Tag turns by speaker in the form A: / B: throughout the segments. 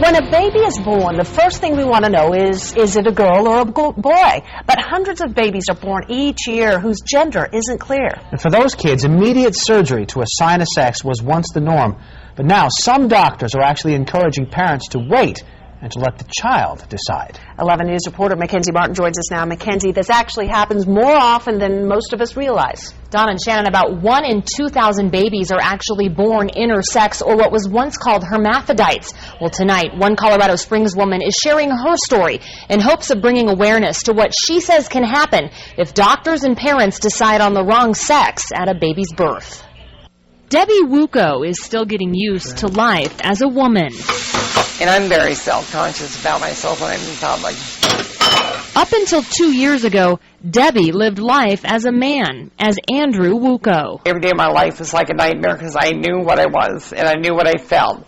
A: When a baby is born, the first thing we want to know is it a girl or a boy? But hundreds of babies are born each year whose gender isn't clear.
B: And for those kids, immediate surgery to assign a sex was once the norm. But now some doctors are actually encouraging parents to wait and to let the child decide.
A: 11 News reporter Mackenzie Martin joins us now. Mackenzie, this actually happens more often than most of us realize.
C: Don and Shannon, about 1 in 2,000 babies are actually born intersex, or what was once called hermaphrodites. Well, tonight, one Colorado Springs woman is sharing her story in hopes of bringing awareness to what she says can happen if doctors and parents decide on the wrong sex at a baby's birth. Debbie Wuko is still getting used to life as a woman.
D: And I'm very self-conscious about myself when I'm in public.
C: Up until 2 years ago, Debbie lived life as a man, as Andrew Wuko.
D: Every day of my life was like a nightmare because I knew what I was and I knew what I felt.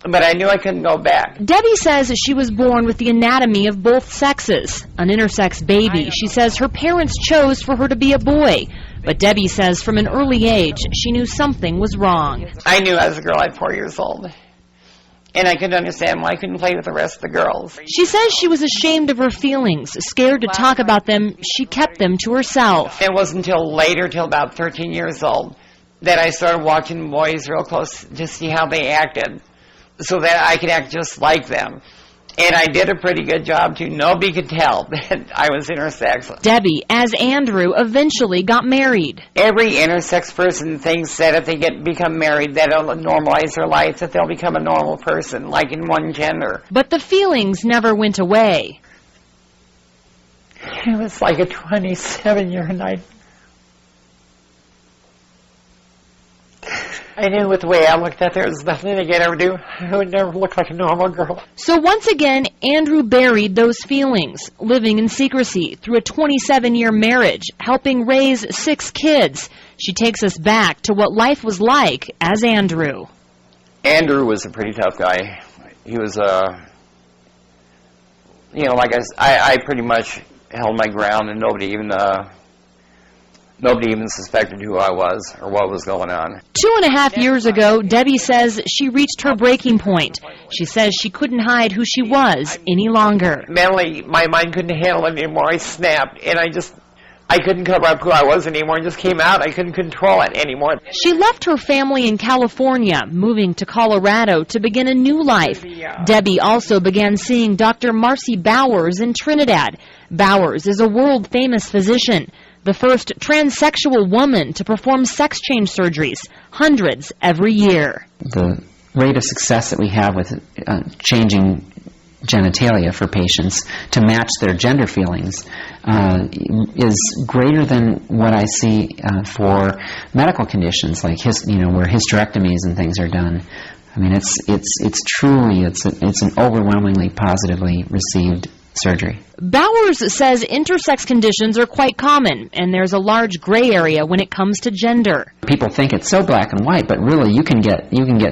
D: But I knew I couldn't go back.
C: Debbie says she was born with the anatomy of both sexes. An intersex baby, she says her parents chose for her to be a boy. But Debbie says from an early age, she knew something was wrong.
D: I knew as a girl at 4 years old. And I couldn't understand why I couldn't play with the rest of the girls.
C: She says she was ashamed of her feelings, scared to talk about them. She kept them to herself.
D: It wasn't until later, till about 13 years old, that I started watching boys real close to see how they acted, so that I could act just like them. And I did a pretty good job, too. Nobody could tell that I was intersex.
C: Debbie, as Andrew, eventually got married.
D: Every intersex person thinks that if they become married, that it'll normalize their life, that they'll become a normal person, like in one gender.
C: But the feelings never went away.
D: It was like a 27-year night. I knew with the way I looked at there was nothing I could ever do. I would never look like a normal girl.
C: So once again, Andrew buried those feelings, living in secrecy through a 27-year marriage, helping raise 6 kids. She takes us back to what life was like as Andrew.
E: Andrew was a pretty tough guy. He was, like I pretty much held my ground, and nobody even suspected who I was or what was going on.
C: 2.5 years ago, Debbie says she reached her breaking point. She says she couldn't hide who she was any longer.
D: Mentally, my mind couldn't handle it anymore. I snapped, and I couldn't cover up who I was anymore. It just came out. I couldn't control it anymore.
C: She left her family in California, moving to Colorado to begin a new life. Debbie also began seeing Dr. Marcy Bowers in Trinidad. Bowers is a world-famous physician, the first transsexual woman to perform sex change surgeries, hundreds every year.
F: The rate of success that we have with changing genitalia for patients to match their gender feelings is greater than what I see for medical conditions like where hysterectomies and things are done. I mean, it's truly an overwhelmingly positively received surgery.
C: Bowers says intersex conditions are quite common, and there's a large gray area when it comes to gender.
F: People think it's so black and white, but really you can get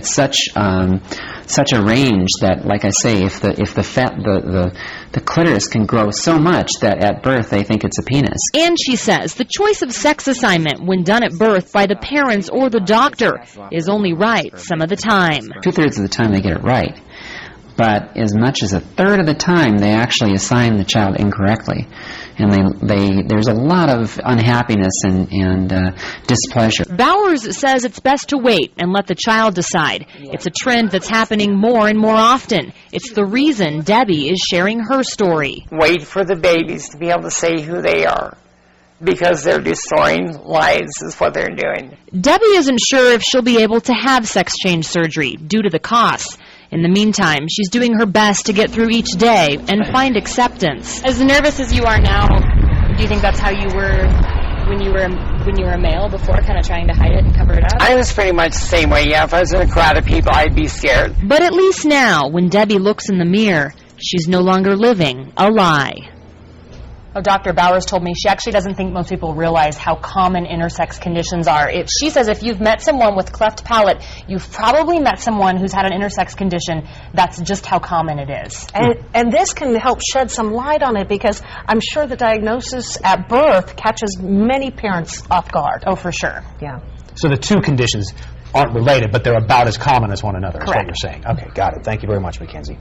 F: such a range that, like I say, if the clitoris can grow so much that at birth they think it's a penis.
C: And she says the choice of sex assignment when done at birth by the parents or the doctor is only right some of the time.
F: 2/3 of the time they get it right. But as much as 1/3 of the time, they actually assign the child incorrectly, and there's a lot of unhappiness and displeasure.
C: Bowers says it's best to wait and let the child decide. It's a trend that's happening more and more often. It's the reason Debbie is sharing her story.
D: Wait for the babies to be able to say who they are, because they're destroying lives is what they're doing.
C: Debbie isn't sure if she'll be able to have sex change surgery due to the costs. In the meantime, she's doing her best to get through each day and find acceptance. As nervous as you are now, do you think that's how you were when you were a male before, kind of trying to hide it and cover it up?
D: I was pretty much the same way, yeah. If I was in a crowd of people, I'd be scared.
C: But at least now, when Debbie looks in the mirror, she's no longer living a lie. Oh, Dr. Bowers told me she actually doesn't think most people realize how common intersex conditions are. She says if you've met someone with cleft palate, you've probably met someone who's had an intersex condition. That's just how common it is.
A: And this can help shed some light on it, because I'm sure the diagnosis at birth catches many parents off guard.
C: Oh, for sure.
A: Yeah.
B: So the two conditions aren't related, but they're about as common as one another, is what
C: Correct.
B: you're saying. Okay, got it. Thank you very much, Mackenzie.